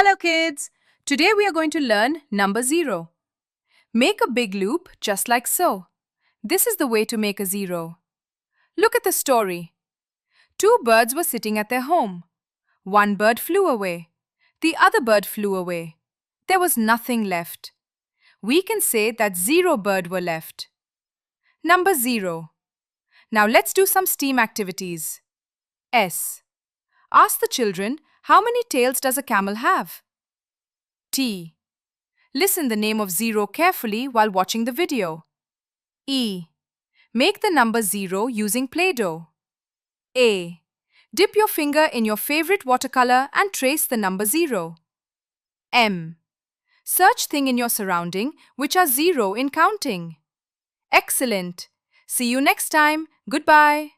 Hello kids! Today we are going to learn number 0. Make a big loop just like so. This is the way to make a 0. Look at the story. Two birds were sitting at their home. One bird flew away. The other bird flew away. There was nothing left. We can say that 0 bird were left. Number 0. Now let's do some STEAM activities. S. Ask the children, how many tails does a camel have? T. Listen the name of 0 carefully while watching the video. E. Make the number 0 using Play-Doh. A. Dip your finger in your favorite watercolor and trace the number 0. M. Search things in your surrounding which are 0 in counting. Excellent! See you next time. Goodbye.